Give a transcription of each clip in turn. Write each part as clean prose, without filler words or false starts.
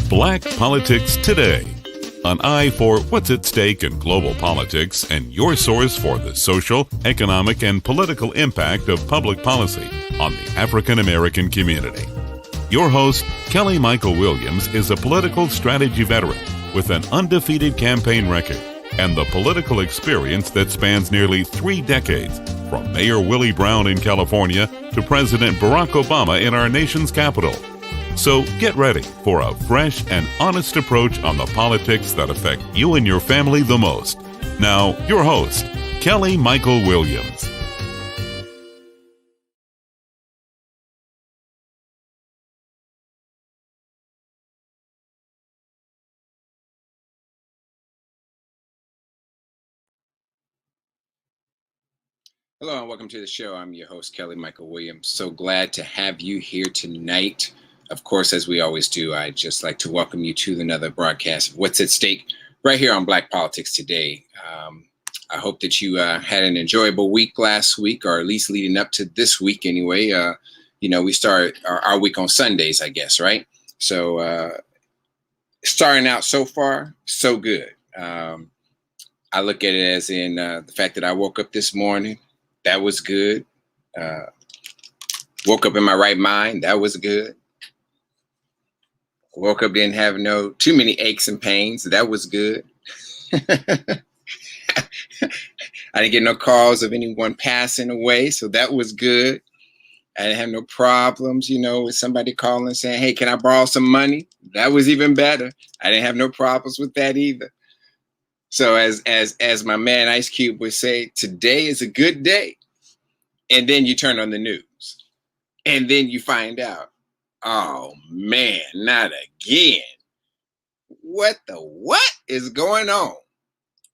Black Politics Today, an eye for what's at stake in global politics and your source for the social, economic, and political impact of public policy on the African American community. Your host, Kelly Michael Williams, is a political strategy veteran with an undefeated campaign record and the political experience that spans nearly 3 decades, from Mayor Willie Brown in California to President Barack Obama in our nation's capital. So get ready for a fresh and honest approach on the politics that affect you and your family the most. Now, your host, Kelly Michael Williams. Hello and welcome to the show. I'm your host, Kelly Michael Williams. So glad to have you here tonight. Of course, as we always do, I'd just like to welcome you to another broadcast of What's at Stake right here on Black Politics Today. I hope that you had an enjoyable week last week, or at least leading up to this week anyway. We start our week on Sundays, I guess, right? So starting out so far, so good. I look at it as in the fact that I woke up this morning. That was good. Woke up in my right mind. That was good. Woke up, didn't have too many aches and pains. That was good. I didn't get no calls of anyone passing away. So that was good. I didn't have no problems, with somebody calling saying, hey, can I borrow some money? That was even better. I didn't have no problems with that either. So as my man Ice Cube would say, today is a good day. And then you turn on the news and then you find out, oh man, not again. What is going on?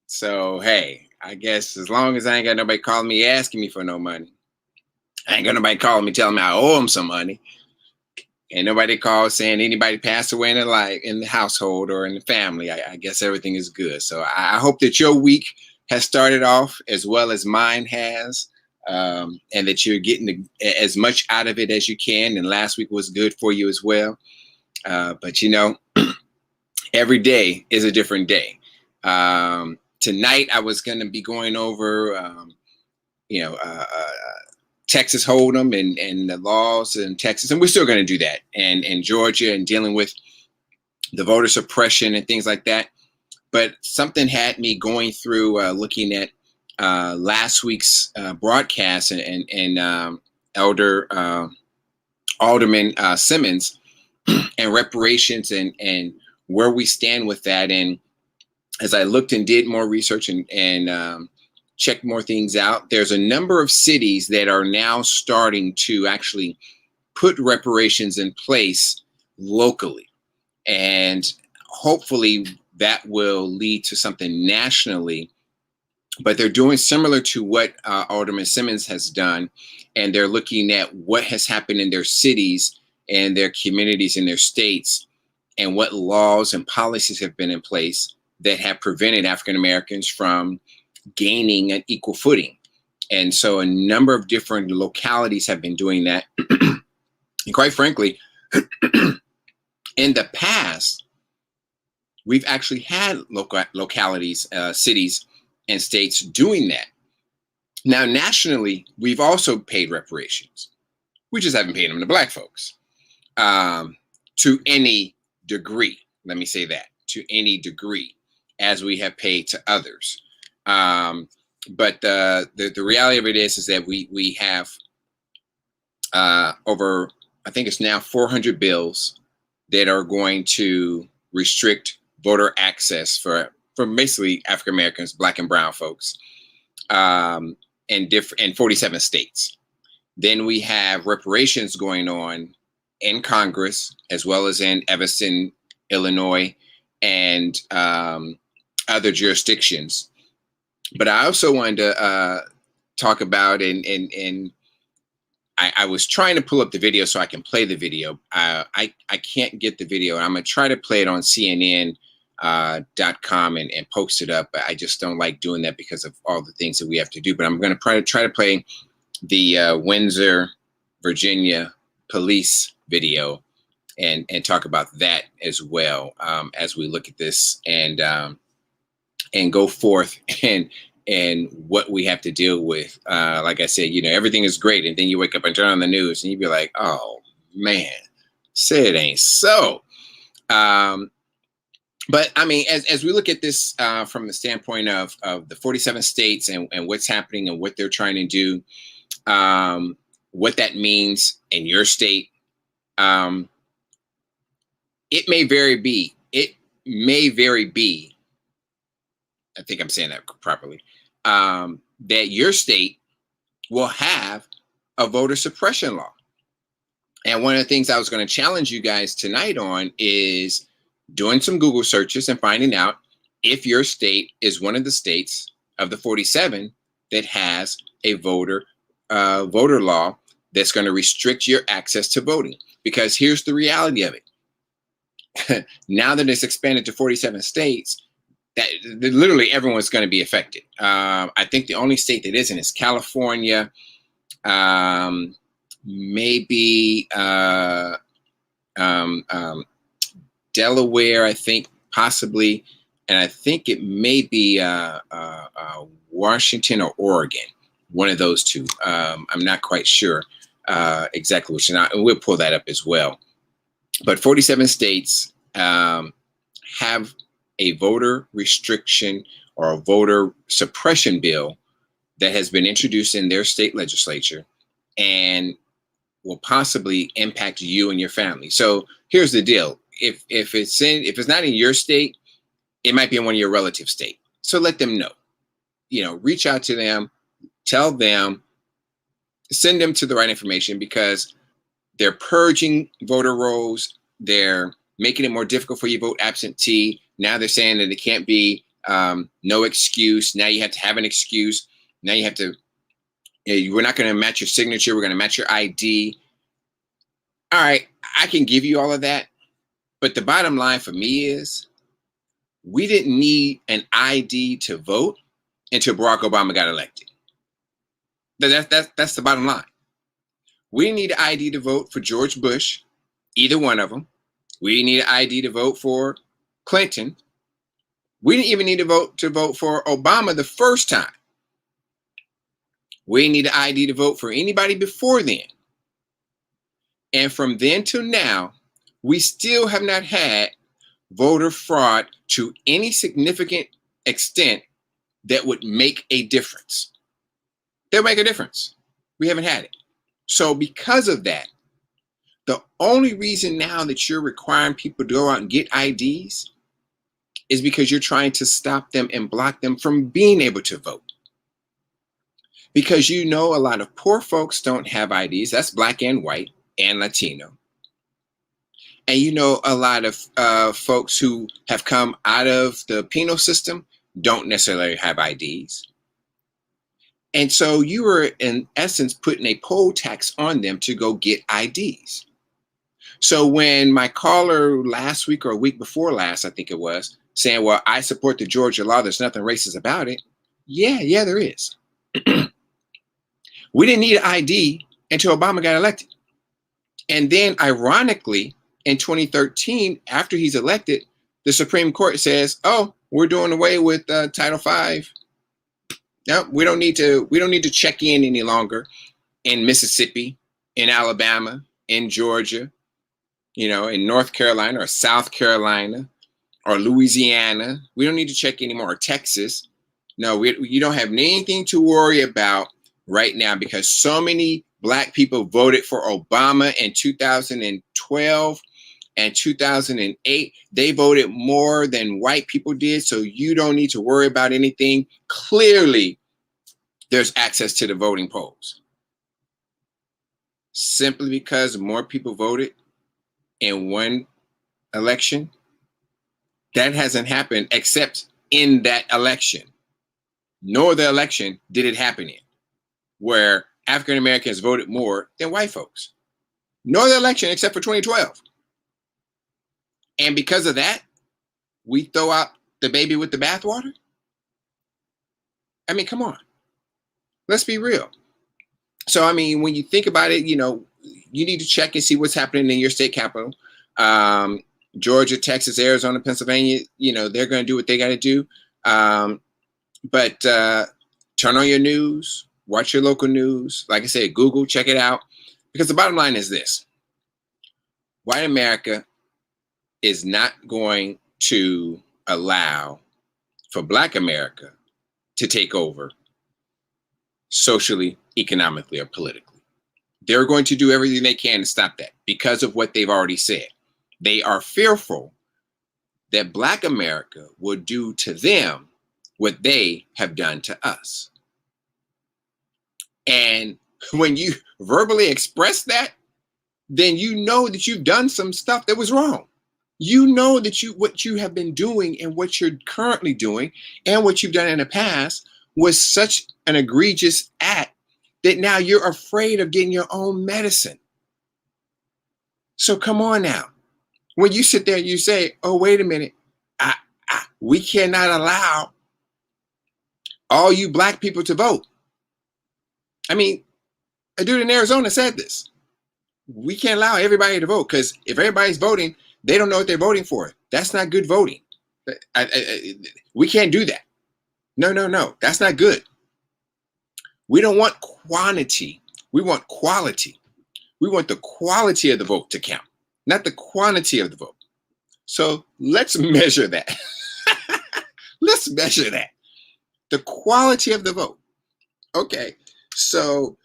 So, hey, I guess as long as I ain't got nobody calling me asking me for no money, I ain't got nobody calling me telling me I owe them some money. And nobody calls saying anybody passed away in the household or in the family. I guess everything is good. So I hope that your week has started off as well as mine has, and that you're getting as much out of it as you can. And last week was good for you as well. But every day is a different day. Tonight I was going to be going over, Texas Hold'em and the laws in Texas, and we're still going to do that, and Georgia, and dealing with the voter suppression and things like that. But something had me going through looking at last week's broadcast and Alderman Simmons and reparations and where we stand with that. And as I looked and did more research and check more things out, there's a number of cities that are now starting to actually put reparations in place locally. And hopefully that will lead to something nationally. But they're doing similar to what Alderman Simmons has done. And they're looking at what has happened in their cities and their communities and their states, and what laws and policies have been in place that have prevented African Americans from gaining an equal footing. And so a number of different localities have been doing that. And quite frankly, in the past, we've actually had localities, cities and states doing that. Now, nationally, we've also paid reparations. We just haven't paid them to Black folks to any degree. Let me say that, to any degree, as we have paid to others. But the reality of it is that we have over, I think it's now 400 bills that are going to restrict voter access for basically African Americans, Black and brown folks, in 47 states. Then we have reparations going on in Congress, as well as in Evanston, Illinois, and other jurisdictions. But I also wanted to talk about, and I was trying to pull up the video so I can play the video. I can't get the video. I'm going to try to play it on CNN.com and post it up. I just don't like doing that because of all the things that we have to do. But I'm going to try to play the Windsor, Virginia police video and talk about that as well, as we look at this and go forth and what we have to deal with. Like I said, everything is great, and then you wake up and turn on the news and you be like, oh man, say it ain't so. But I mean, as we look at this from the standpoint of the 47 states and what's happening and what they're trying to do, what that means in your state, it may very be, I think I'm saying that properly, that your state will have a voter suppression law. And one of the things I was going to challenge you guys tonight on is doing some Google searches and finding out if your state is one of the states of the 47 that has a voter law that's going to restrict your access to voting. Because here's the reality of it. Now that it's expanded to 47 states, that literally everyone's going to be affected. I think the only state that isn't is California, maybe Delaware, I think, possibly, and I think it may be Washington or Oregon, one of those two. I'm not quite sure exactly which, and we'll pull that up as well. But 47 states have a voter restriction or a voter suppression bill that has been introduced in their state legislature and will possibly impact you and your family. So here's the deal. If it's not in your state, it might be in one of your relative states. So let them know. Reach out to them, tell them, send them to the right information, because they're purging voter rolls. They're making it more difficult for you to vote absentee. Now they're saying that it can't be no excuse. Now you have to have an excuse. Now you have to, we're not going to match your signature. We're going to match your ID. All right, I can give you all of that. But the bottom line for me is we didn't need an ID to vote until Barack Obama got elected. That's the bottom line. We didn't need an ID to vote for George Bush, either one of them. We didn't need an ID to vote for Clinton. We didn't even need to vote for Obama the first time. We didn't need an ID to vote for anybody before then. And from then till now, we still have not had voter fraud to any significant extent that would make a difference. They'll make a difference. We haven't had it. So because of that, the only reason now that you're requiring people to go out and get IDs is because you're trying to stop them and block them from being able to vote. Because a lot of poor folks don't have IDs. That's Black and white and Latino. And a lot of folks who have come out of the penal system don't necessarily have IDs. And so you were, in essence, putting a poll tax on them to go get IDs. So when my caller last week or a week before last, I think it was, saying, well, I support the Georgia law, there's nothing racist about it. Yeah, there is. We didn't need an ID until Obama got elected. And then, ironically, in 2013, after he's elected, the Supreme Court says, oh, we're doing away with Title V. No, we don't need to check in any longer in Mississippi, in Alabama, in Georgia, in North Carolina or South Carolina or Louisiana. We don't need to check anymore, or Texas. No, you don't have anything to worry about right now, because so many Black people voted for Obama in 2012 and 2008. They voted more than white people did, so you don't need to worry about anything. Clearly, there's access to the voting polls. Simply because more people voted in one election, that hasn't happened except in that election. No other election did it happen in, where African Americans voted more than white folks. No other election except for 2012. And because of that, we throw out the baby with the bathwater? I mean, come on. Let's be real. So, I mean, when you think about it, you need to check and see what's happening in your state capital. Georgia, Texas, Arizona, Pennsylvania, they're going to do what they got to do. But turn on your news, watch your local news. Like I said, Google, check it out. Because the bottom line is this: white America is not going to allow for Black America to take over socially, economically, or politically. They're going to do everything they can to stop that because of what they've already said. They are fearful that Black America will do to them what they have done to us. And when you verbally express that, then you know that you've done some stuff that was wrong. You know that what you have been doing and what you're currently doing and what you've done in the past was such an egregious act that now you're afraid of getting your own medicine. So come on now. When you sit there and you say, oh, wait a minute, we cannot allow all you Black people to vote. I mean, a dude in Arizona said this. We can't allow everybody to vote because if everybody's voting, they don't know what they're voting for. That's not good voting. We can't do that. No, that's not good. We don't want quantity. We want quality. We want the quality of the vote to count, not the quantity of the vote. So let's measure that. Let's measure that. The quality of the vote. Okay, so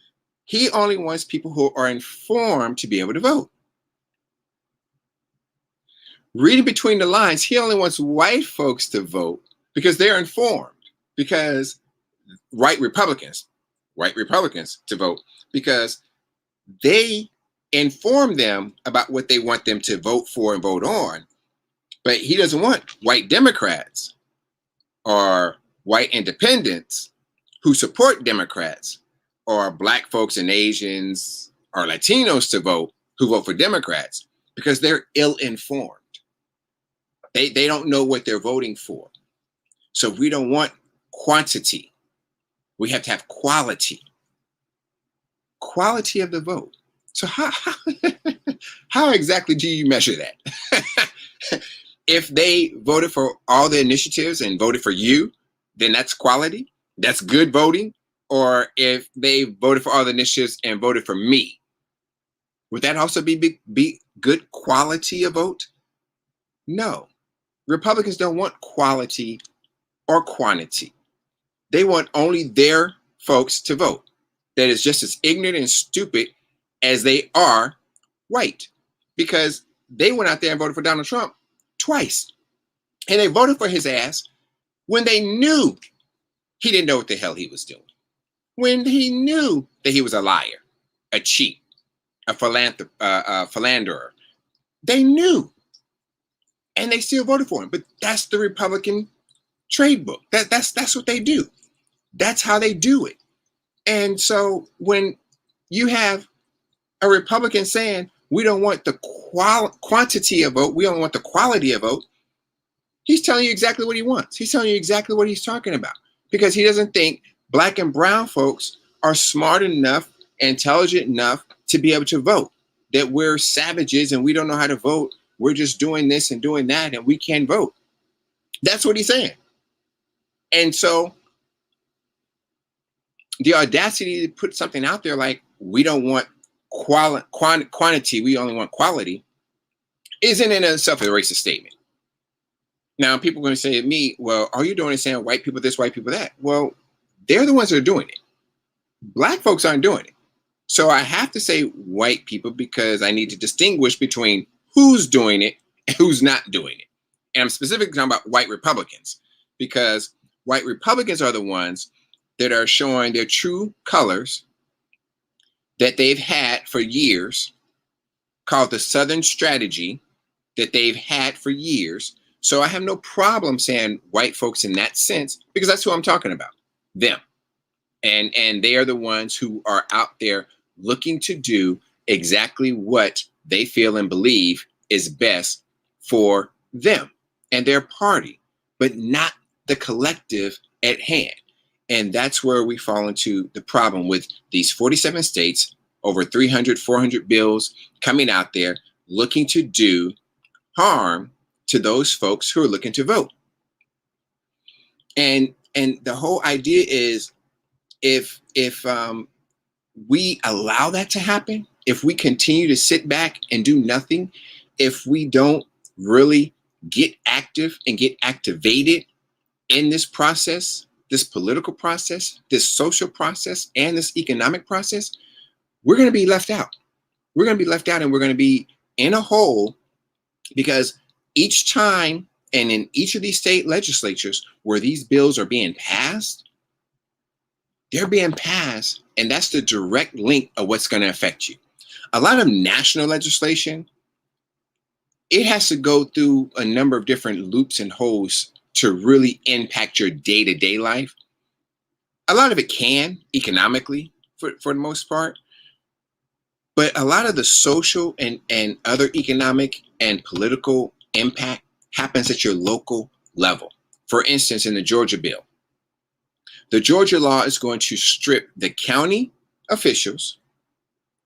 he only wants people who are informed to be able to vote. Reading between the lines, he only wants white folks to vote because they're informed, because white Republicans to vote because they inform them about what they want them to vote for and vote on. But he doesn't want white Democrats or white independents who support Democrats or Black folks and Asians or Latinos to vote who vote for Democrats because they're ill-informed. They don't know what they're voting for. So we don't want quantity. We have to have quality. Quality of the vote. So how exactly do you measure that? If they voted for all the initiatives and voted for you, then that's quality. That's good voting. Or if they voted for all the initiatives and voted for me, would that also be good quality of vote? No. Republicans don't want quality or quantity. They want only their folks to vote. That is just as ignorant and stupid as they are white, because they went out there and voted for Donald Trump twice. And they voted for his ass when they knew he didn't know what the hell he was doing. When he knew that he was a liar, a cheat, a philanderer. They knew. And they still voted for him. But that's the Republican trade book. That's what they do. That's how they do it. And so when you have a Republican saying, we don't want the quantity of vote, we only want the quality of vote, he's telling you exactly what he wants. He's telling you exactly what he's talking about, because he doesn't think Black and brown folks are smart enough, intelligent enough to be able to vote, that we're savages and we don't know how to vote. We're just doing this and doing that and we can't vote. That's what he's saying. And so the audacity to put something out there like, we don't want quantity, we only want quality, isn't in itself a racist statement. Now, people are going to say to me, well, all you're doing is saying white people this, white people that. Well, they're the ones that are doing it. Black folks aren't doing it. So I have to say white people because I need to distinguish between who's doing it and who's not doing it. And I'm specifically talking about white Republicans, because white Republicans are the ones that are showing their true colors that they've had for years, called the Southern Strategy, that they've had for years. So I have no problem saying white folks in that sense, because that's who I'm talking about, them. And they are the ones who are out there looking to do exactly what they feel and believe is best for them and their party, but not the collective at hand. And that's where we fall into the problem with these 47 states, over 300, 400 bills coming out there, looking to do harm to those folks who are looking to vote. And the whole idea is, if we allow that to happen, if we continue to sit back and do nothing, if we don't really get active and get activated in this process, this political process, this social process, and this economic process, we're going to be left out. We're going to be left out, and we're going to be in a hole, because each time and in each of these state legislatures where these bills are being passed, they're being passed, and that's the direct link of what's going to affect you. A lot of national legislation, it has to go through a number of different loops and holes to really impact your day-to-day life. A lot of it can economically for the most part, but a lot of the social and other economic and political impact happens at your local level. For instance, in the Georgia bill, the Georgia law is going to strip the county officials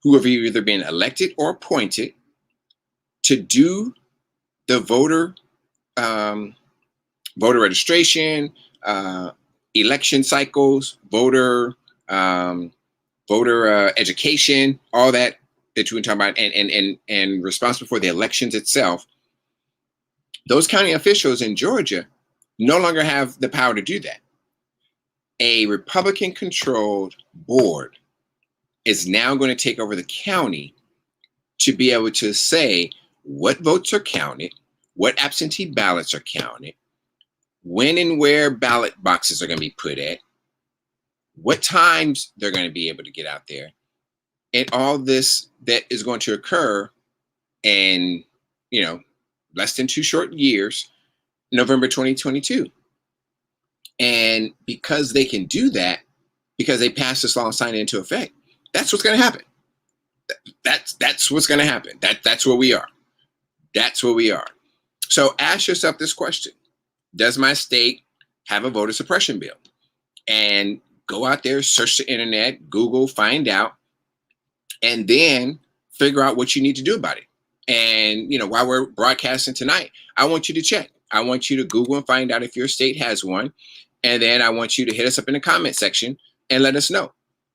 who have either been elected or appointed to do the voter registration, election cycles, voter education, all that you were talking about, and responsible for the elections itself. Those county officials in Georgia no longer have the power to do that. A Republican-controlled board is now going to take over the county to be able to say what votes are counted, what absentee ballots are counted, when and where ballot boxes are going to be put at, what times they're going to be able to get out there, and all this that is going to occur in, less than 2 short years, November 2022. And because they can do that, because they passed this law and signed it into effect, that's what's going to happen. That's what's going to happen. That's where we are. That's where we are. So ask yourself this question: does my state have a voter suppression bill? And go out there, search the internet, Google, find out, and then figure out what you need to do about it. And, while we're broadcasting tonight, I want you to check. I want you to Google and find out if your state has one. And then I want you to hit us up in the comment section and let us know.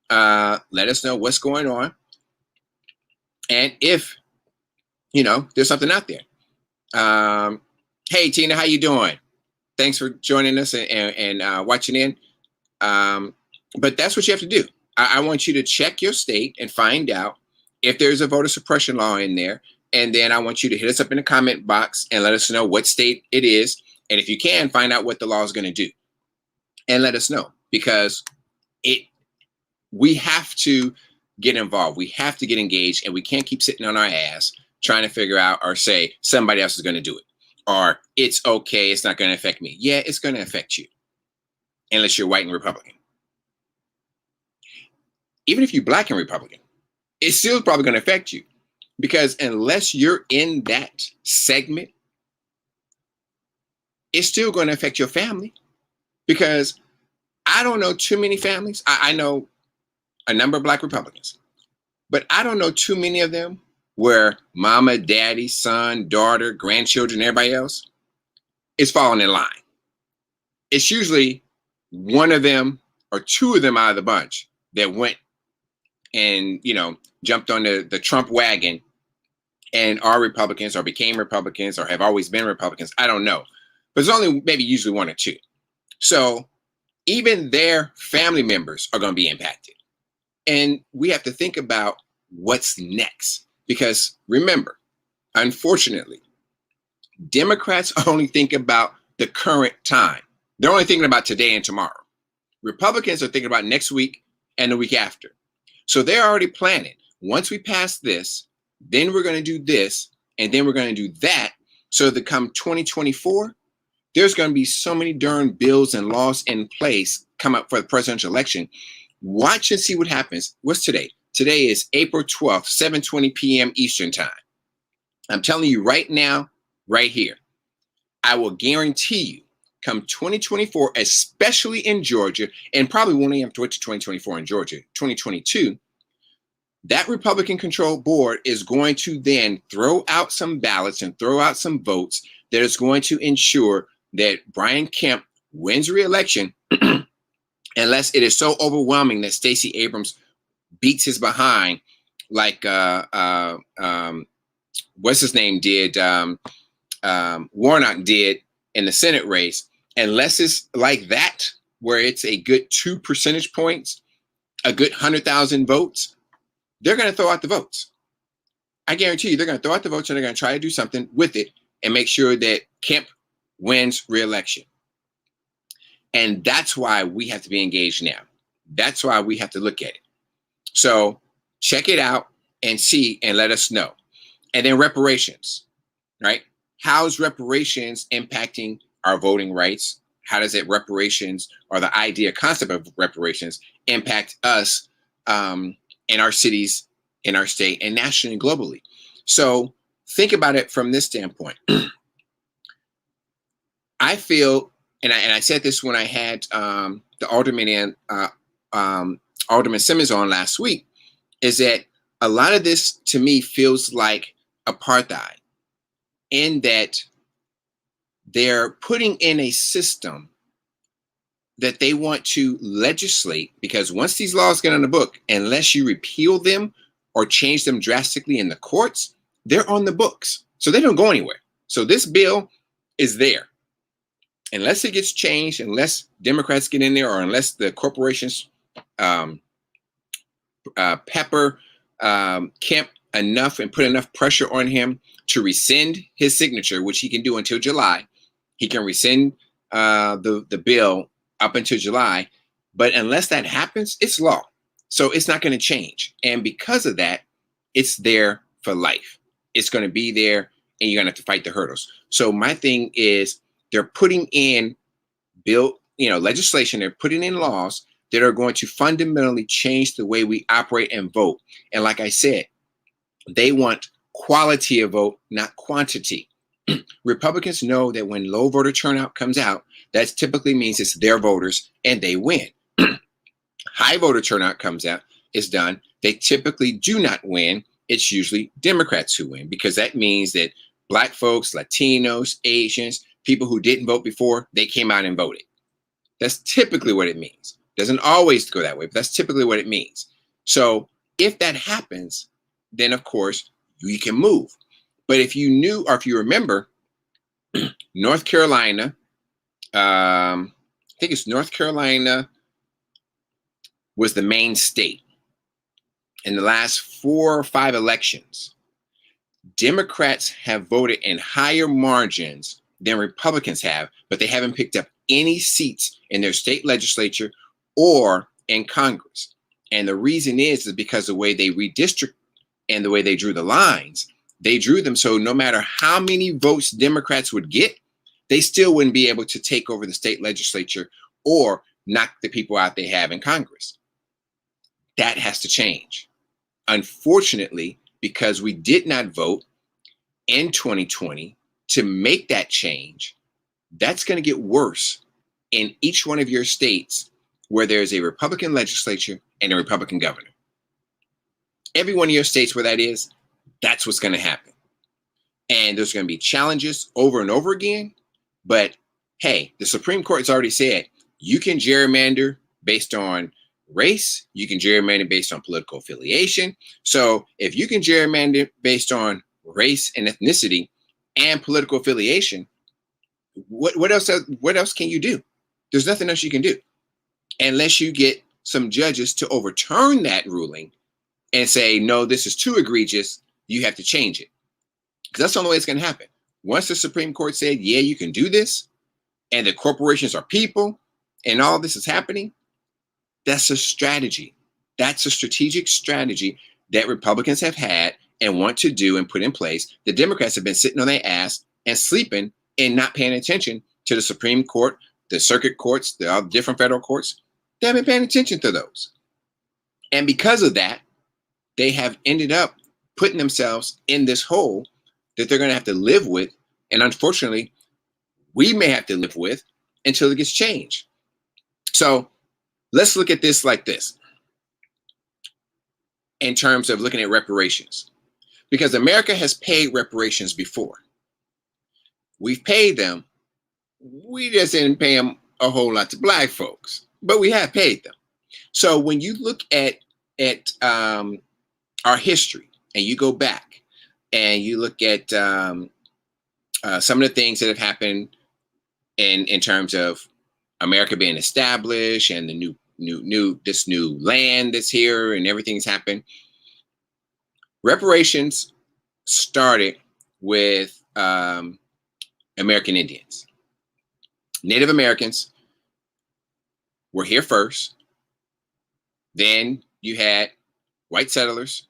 Let us know what's going on. And if, there's something out there. Hey, Tina, how you doing? Thanks for joining us and watching in. But that's what you have to do. I want you to check your state and find out if there's a voter suppression law in there. And then I want you to hit us up in the comment box and let us know what state it is. And if you can, find out what the law is going to do. And let us know, because we have to get involved. We have to get engaged, and we can't keep sitting on our ass trying to figure out or say somebody else is going to do it, or it's okay, it's not going to affect me. Yeah, it's going to affect you, unless you're white and Republican. Even if you're black and Republican, it's still probably going to affect you, because unless you're in that segment, it's still going to affect your family. Because I don't know too many families. I know a number of black Republicans, but I don't know too many of them where mama, daddy, son, daughter, grandchildren, everybody else is falling in line. It's usually one of them or two of them out of the bunch that went and, jumped on the Trump wagon and are Republicans or became Republicans or have always been Republicans. I don't know. But it's only maybe usually one or two. So even their family members are going to be impacted. And we have to think about what's next. Because remember, unfortunately, Democrats only think about the current time. They're only thinking about today and tomorrow. Republicans are thinking about next week and the week after. So they're already planning. Once we pass this, then we're going to do this, and then we're going to do that. So that come 2024, there's going to be so many darn bills and laws in place come up for the presidential election. Watch and see what happens. What's today? Today is April 12th, 7:20 p.m. Eastern time. I'm telling you right now, right here, I will guarantee you, come 2024, especially in Georgia, and probably won't even have to wait to 2024 in Georgia, 2022, that Republican-controlled board is going to then throw out some ballots and throw out some votes that is going to ensure that Brian Kemp wins re-election unless it is so overwhelming that Stacey Abrams beats his behind like what's his name did, Warnock did in the Senate race. Unless it's like that, where it's a good 2 percentage points, a good 100,000 votes, they're going to throw out the votes. I guarantee you they're going to throw out the votes and they're going to try to do something with it and make sure that Kemp wins re-election. And that's why we have to be engaged now. That's why we have to look at it. So check it out and see and let us know. And then reparations, right? How's reparations impacting our voting rights? How does it reparations or the idea, concept of reparations impact us in our cities, in our state, and nationally and globally? So think about it from this standpoint. I feel, and I said this when I had the Alderman and Alderman Simmons on last week, is that a lot of this to me feels like apartheid, in that they're putting in a system that they want to legislate, because once these laws get on the book, unless you repeal them or change them drastically in the courts, they're on the books. So they don't go anywhere. So this bill is there. Unless it gets changed, unless Democrats get in there, or unless the corporations pepper Kemp enough and put enough pressure on him to rescind his signature, which he can do until July. He can rescind the bill up until July. But unless that happens, it's law. So it's not going to change. And because of that, it's there for life. It's going to be there, and you're going to have to fight the hurdles. So my thing is, they're putting in legislation, they're putting in laws that are going to fundamentally change the way we operate and vote. And like I said, they want quality of vote, not quantity. Republicans know that when low voter turnout comes out, that typically means it's their voters and they win. High voter turnout comes out, it's done. They typically do not win. It's usually Democrats who win, because that means that Black folks, Latinos, Asians, people who didn't vote before, they came out and voted. That's typically what it means. Doesn't always go that way, but that's typically what it means. So if that happens, then of course you can move. But if you knew, or if you remember, North Carolina, I think it's North Carolina was the main state. In the last 4 or 5 elections, Democrats have voted in higher margins than Republicans have, but they haven't picked up any seats in their state legislature or in Congress. And the reason is because the way they redistrict and the way they drew the lines, they drew them so no matter how many votes Democrats would get, they still wouldn't be able to take over the state legislature or knock the people out they have in Congress. That has to change. Unfortunately, because we did not vote in 2020 to make that change, that's going to get worse in each one of your states where there's a Republican legislature and a Republican governor. Every one of your states where that is, that's what's going to happen. And there's going to be challenges over and over again. But hey, the Supreme Court has already said you can gerrymander based on race, you can gerrymander based on political affiliation. So if you can gerrymander based on race and ethnicity and political affiliation, what else can you do? There's nothing else you can do unless you get some judges to overturn that ruling and say, no, this is too egregious, you have to change it. Because that's the only way it's going to happen. Once the Supreme Court said, yeah, you can do this, and the corporations are people, and all this is happening, that's a strategy. That's a strategic strategy that Republicans have had and want to do and put in place. The Democrats have been sitting on their ass and sleeping and not paying attention to the Supreme Court, the circuit courts, the different federal courts. They haven't been paying attention to those. And because of that, they have ended up putting themselves in this hole that they're going to have to live with. And unfortunately, we may have to live with until it gets changed. So let's look at this like this. in terms of looking at reparations, because America has paid reparations before. We've paid them. We just didn't pay them a whole lot to Black folks, but we have paid them. So when you look at our history and you go back and you look at some of the things that have happened in terms of America being established and the this new land that's here and everything's happened. Reparations started with American Indians. Native Americans were here first. Then you had white settlers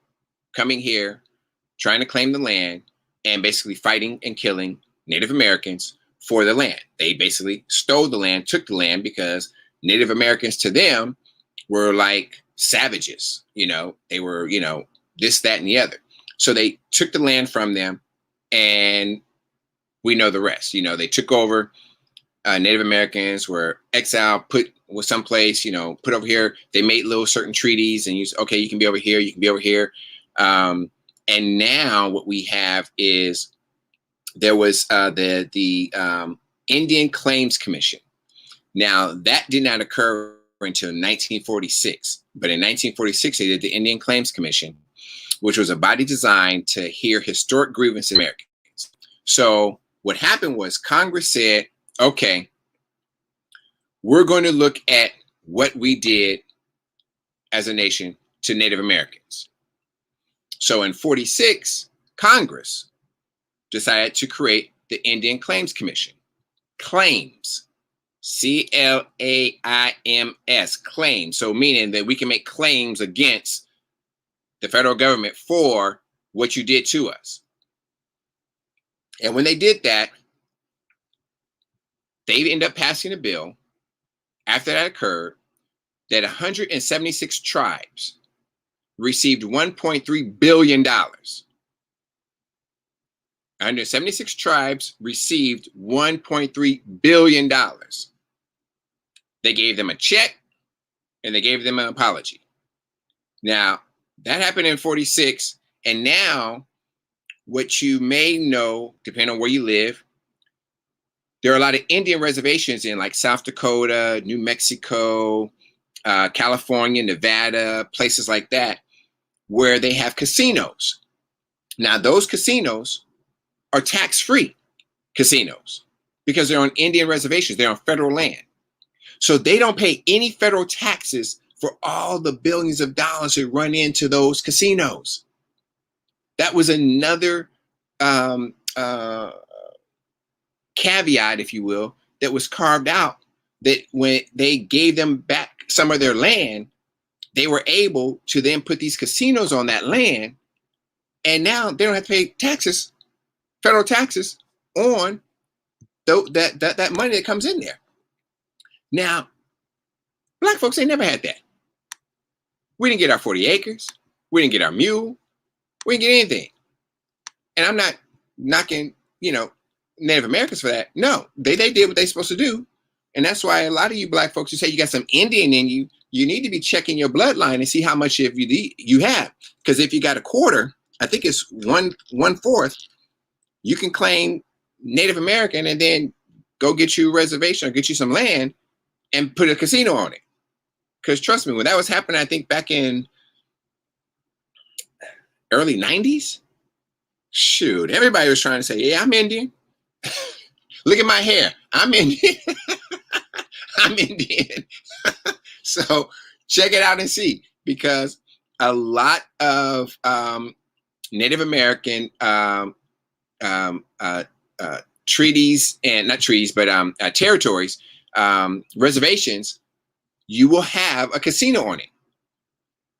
coming here, trying to claim the land and basically fighting and killing Native Americans for the land. They basically stole the land, took the land, because Native Americans to them were like savages. They were, this, that, and the other. So they took the land from them, and we know the rest. They took over. Native Americans were exiled, put someplace, put over here. They made little certain treaties and okay, you can be over here, you can be over here. And now what we have is there was the Indian Claims Commission. Now that did not occur until 1946, but in 1946 they did the Indian Claims Commission, which was a body designed to hear historic grievances of Americans. So what happened was Congress said, okay, we're going to look at what we did as a nation to Native Americans. So in 46, Congress decided to create the Indian Claims Commission. Claims, C-L-A-I-M-S, claims. So meaning that we can make claims against the federal government for what you did to us. And when they did that, they ended up passing a bill after that occurred that 176 tribes received $1.3 billion. 176 tribes received $1.3 billion. They gave them a check and they gave them an apology. Now, that happened in 46. And now, what you may know, depending on where you live, there are a lot of Indian reservations in like South Dakota, New Mexico, California, Nevada, places like that, where they have casinos. Now, those casinos are tax-free casinos because they're on Indian reservations. They're on federal land. So they don't pay any federal taxes for all the billions of dollars that run into those casinos. That was another caveat, if you will, that was carved out, that when they gave them back some of their land, they were able to then put these casinos on that land. And now they don't have to pay taxes, federal taxes, on that money that comes in there. Now, Black folks, they never had that. We didn't get our 40 acres. We didn't get our mule. We didn't get anything. And I'm not knocking, Native Americans for that. No, they did what they're supposed to do. And that's why a lot of you Black folks who say you got some Indian in you, you need to be checking your bloodline and see how much of you have. Because if you got a quarter, I think it's one fourth, you can claim Native American and then go get you a reservation or get you some land and put a casino on it. Because trust me, when that was happening, I think back in early 90s, shoot, everybody was trying to say, yeah, I'm Indian. Look at my hair. I'm Indian. I'm Indian. So check it out and see, because a lot of Native American treaties, and not treaties, but territories, reservations, you will have a casino on it.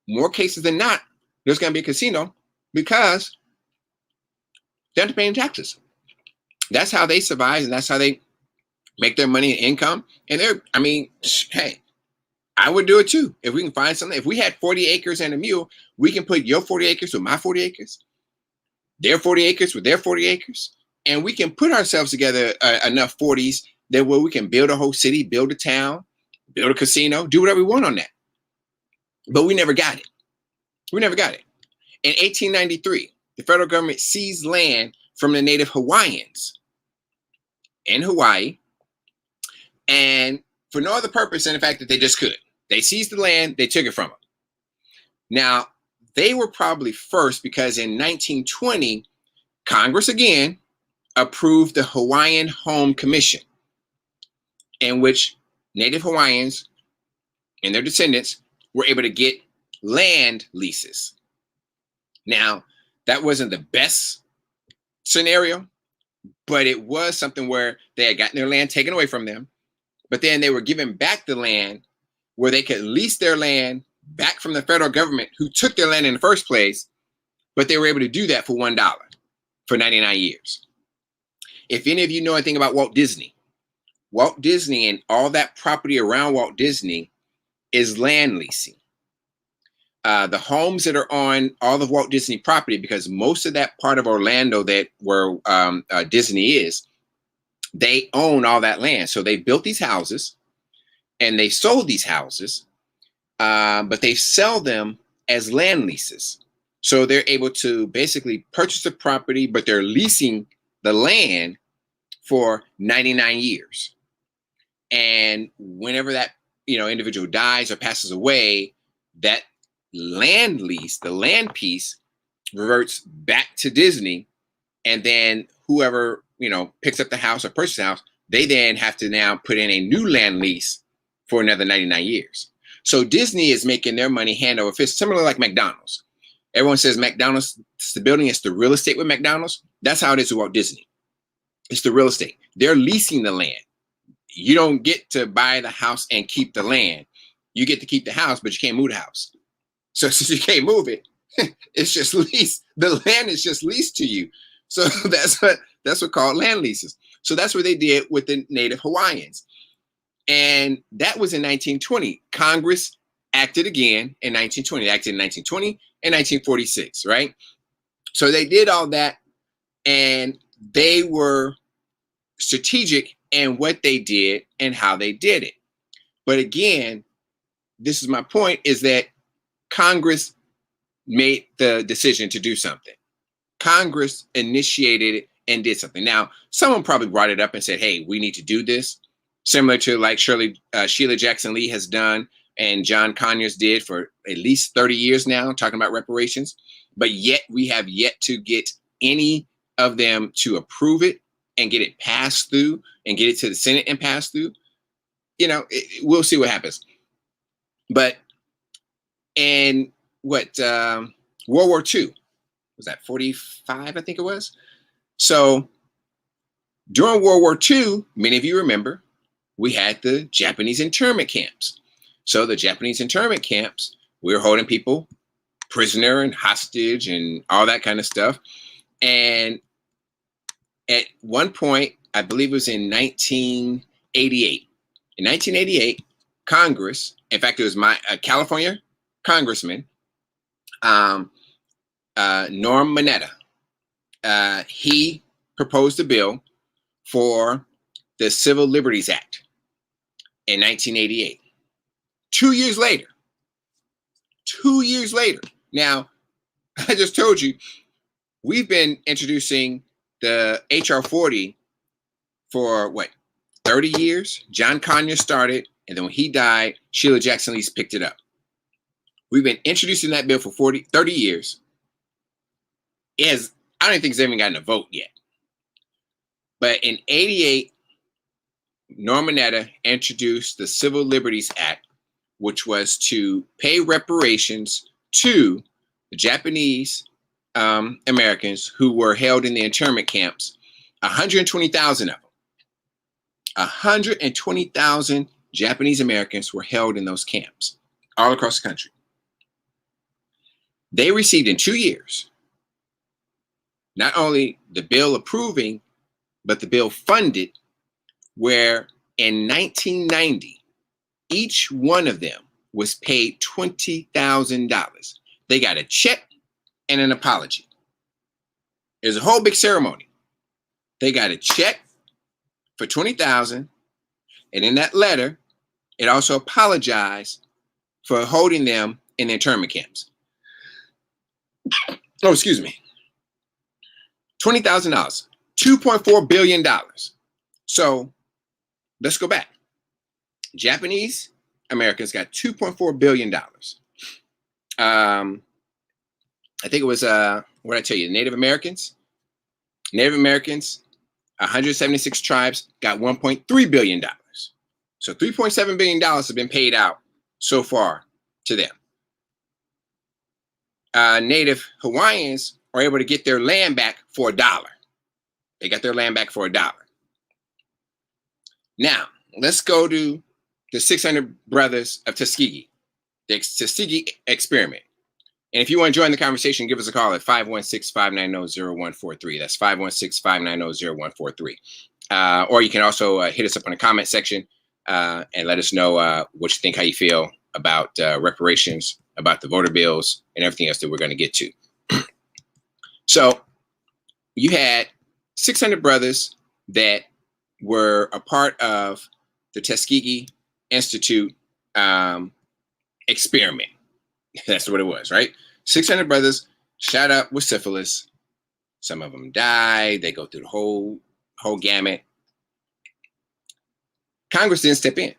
More cases than not, there's going to be a casino because they don't have to pay any taxes. That's how they survive, and that's how they make their money and income. And hey, I would do it too. If we can find something, if we had 40 acres and a mule, we can put your 40 acres with my 40 acres, their 40 acres with their 40 acres, and we can put ourselves together enough 40s that where we can build a whole city, build a town, build a casino, do whatever we want on that. But we never got it. We never got it. In 1893, the federal government seized land from the native Hawaiians in Hawaii, and for no other purpose than the fact that they just could. They seized the land, they took it from them. Now, they were probably first because in 1920, Congress again approved the Hawaiian Home Commission, in which native Hawaiians and their descendants were able to get land leases. Now, that wasn't the best scenario, but it was something where they had gotten their land taken away from them, but then they were given back the land where they could lease their land back from the federal government who took their land in the first place, but they were able to do that for $1 for 99 years. If any of you know anything about Walt Disney and all that property around Walt Disney is land leasing. The homes that are on all of Walt Disney property, because most of that part of Orlando that where Disney is, they own all that land. So they built these houses and they sold these houses, but they sell them as land leases. So they're able to basically purchase the property, but they're leasing the land for 99 years. And whenever that individual dies or passes away, that land lease, the land piece, reverts back to Disney, and then whoever picks up the house or purchases the house, they then have to now put in a new land lease for another 99 years. So Disney is making their money hand over fist, similar like McDonald's. Everyone says McDonald's, the building is the real estate with McDonald's. That's how it is with Walt Disney. It's the real estate. They're leasing the land. You don't get to buy the house and keep the land. You get to keep the house, but you can't move the house. So since you can't move it, it's just leased. The land is just leased to you. So that's what called land leases. So that's what they did with the native Hawaiians. And that was in 1920. Congress acted again in 1920. They acted in 1920 and 1946, right? So they did all that, and they were strategic in what they did and how they did it. But again, this is my point, is that Congress made the decision to do something. Congress initiated it and did something. Now, someone probably brought it up and said, hey, we need to do this, similar to like Sheila Jackson Lee has done and John Conyers did for at least 30 years now, talking about reparations. But yet we have yet to get any of them to approve it and get it passed through and get it to the Senate and pass through. We'll see what happens. But in World War II, was that 45, I think it was? So during World War II, many of you remember, we had the Japanese internment camps. So the Japanese internment camps, we were holding people prisoner and hostage and all that kind of stuff. And at one point, I believe it was in 1988. In 1988, Congress, in fact, it was my California congressman, Norm Mineta. He proposed a bill for the Civil Liberties Act in 1988. 2 years later. Now, I just told you, we've been introducing the HR 40 for 30 years? John Conyers started, and then when he died, Sheila Jackson Lee picked it up. We've been introducing that bill for 30 years. I don't think it's even gotten a vote yet. But in 88, Norm Mineta introduced the Civil Liberties Act, which was to pay reparations to the Japanese Americans who were held in the internment camps, 120,000 of them. 120,000 Japanese Americans were held in those camps all across the country. They received in 2 years, not only the bill approving, but the bill funded, where in 1990, each one of them was paid $20,000. They got a check and an apology. There's a whole big ceremony. They got a check for $20,000, and in that letter, it also apologized for holding them in the internment camps. Oh, excuse me. $20,000. $2.4 billion. So let's go back. Japanese Americans got $2.4 billion. I think it was, what did I tell you? Native Americans, 176 tribes got $1.3 billion. So $3.7 billion has been paid out so far to them. Native Hawaiians are able to get their land back for $1. They got their land back for $1. Now, let's go to the 600 Brothers of Tuskegee, the Tuskegee experiment. And if you want to join the conversation, give us a call at 516-590-0143. That's 516-590-0143. Or you can also hit us up in the comment section and let us know what you think, how you feel about reparations, about the voter bills, and everything else that we're going to get to. So you had 600 brothers that were a part of the Tuskegee Institute experiment. That's what it was, right? 600 brothers shot up with syphilis. Some of them died. They go through the whole gamut. Congress didn't step in.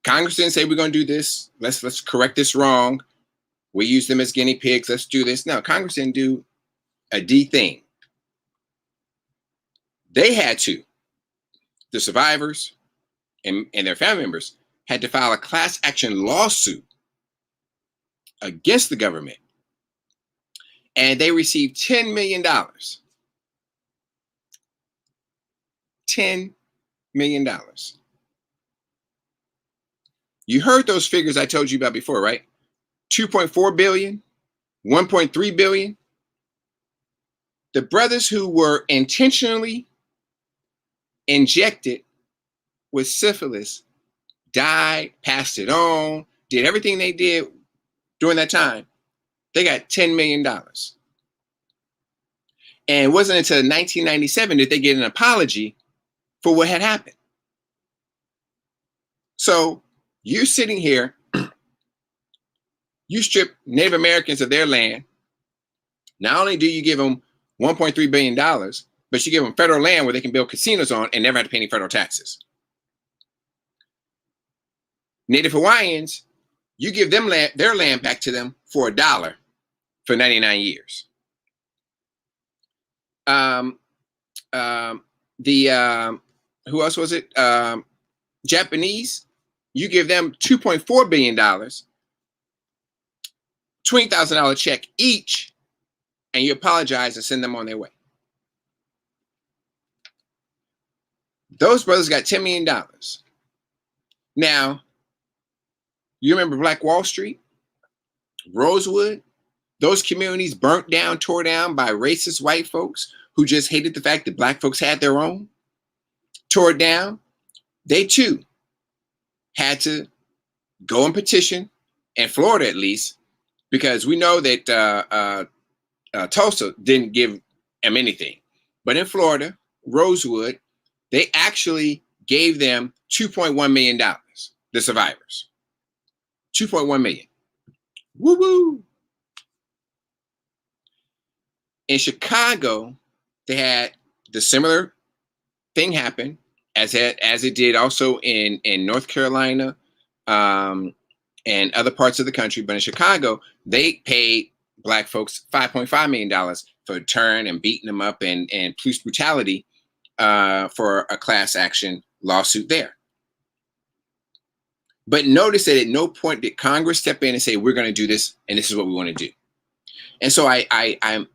Congress didn't say, we're going to do this. Let's correct this wrong. We use them as guinea pigs. Let's do this. No, Congress didn't do a D thing. They had to. The survivors and their family members had to file a class action lawsuit against the government. And they received $10 million. $10 million. You heard those figures I told you about before, right? 2.4 billion, 1.3 billion. The brothers who were intentionally injected with syphilis died, passed it on, did everything they did during that time. They got $10 million. And it wasn't until 1997 that they get an apology for what had happened. So you're sitting here, you strip Native Americans of their land. Not only do you give them $1.3 billion, but you give them federal land where they can build casinos on and never have to pay any federal taxes. Native Hawaiians, you give them their land back to them for $1 for 99 years. Who else was it? Japanese, you give them $2.4 billion, $20,000 check each, and you apologize and send them on their way. Those brothers got $10 million. Now, you remember Black Wall Street, Rosewood, those communities burnt down, tore down by racist white folks who just hated the fact that Black folks had their own, tore it down. They too had to go and petition, in Florida at least, because we know that Tulsa didn't give them anything. But in Florida, Rosewood, they actually gave them $2.1 million, the survivors. 2.1 million. Woo woo. In Chicago, they had the similar thing happen as it did also in North Carolina and other parts of the country. But in Chicago, they paid Black folks $5.5 million for turn and beating them up and police brutality for a class action lawsuit there. But notice that at no point did Congress step in and say, we're going to do this, and this is what we want to do. And so I'm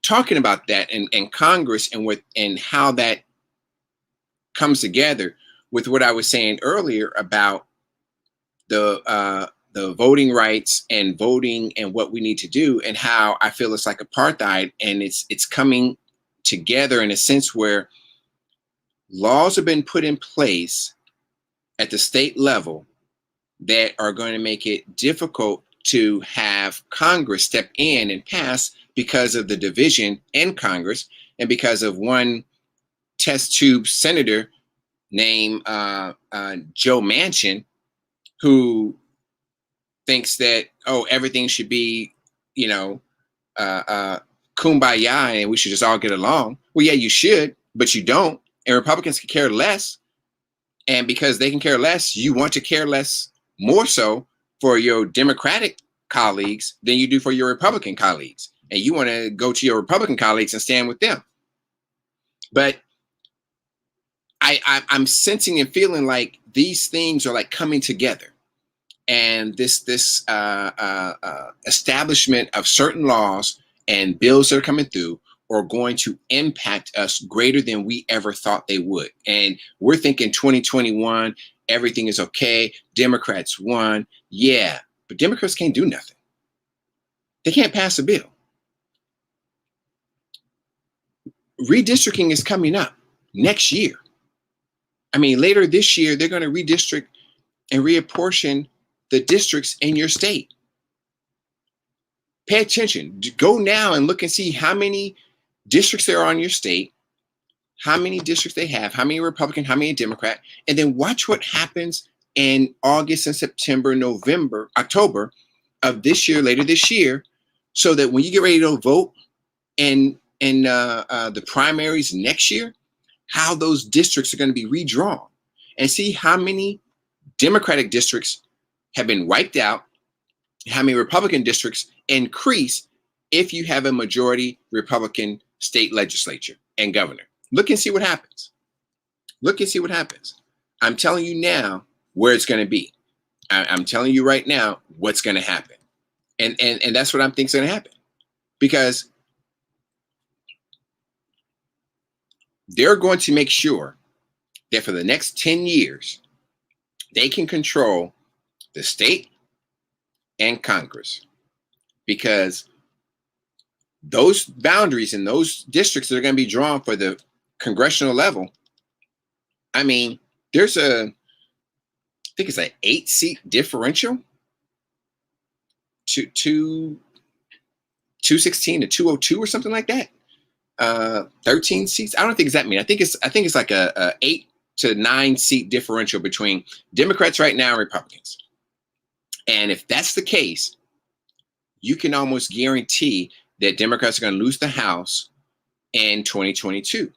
talking about that and Congress and how that comes together with what I was saying earlier about the voting rights and voting and what we need to do, and how I feel it's like apartheid, and it's coming together in a sense where laws have been put in place at the state level that are going to make it difficult to have Congress step in and pass because of the division in Congress and because of one test tube senator named Joe Manchin, who thinks that, everything should be, kumbaya and we should just all get along. Well, yeah, you should, but you don't. And Republicans can care less. And because they can care less, you want to care less more so for your Democratic colleagues than you do for your Republican colleagues. And you want to go to your Republican colleagues and stand with them. But I'm sensing and feeling like these things are like coming together. And this establishment of certain laws and bills that are coming through are going to impact us greater than we ever thought they would. And we're thinking 2021, everything is okay. Democrats won. Yeah, but Democrats can't do nothing. They can't pass a bill. Redistricting is coming up next year. I mean, later this year, they're going to redistrict and reapportion the districts in your state. Pay attention. Go now and look and see how many districts there are on your state, how many districts they have, how many Republican, how many Democrat, and then watch what happens in August and September, November, October of this year, later this year, so that when you get ready to vote in the primaries next year, how those districts are going to be redrawn, and see how many Democratic districts have been wiped out, how many Republican districts increase if you have a majority Republican state legislature and governor. Look and see what happens. Look and see what happens. I'm telling you now where it's going to be. I'm telling you right now what's going to happen. And that's what I'm thinking is going to happen. Because they're going to make sure that for the next 10 years, they can control the state and Congress, because those boundaries and those districts that are going to be drawn for the congressional level, I mean, there's I think it's an 8-seat differential to 216 to 202 or something like that. 13 seats. I don't think it's that many. I think it's like a 8 to 9 seat differential between Democrats right now and Republicans. And if that's the case, you can almost guarantee that Democrats are going to lose the House in 2022.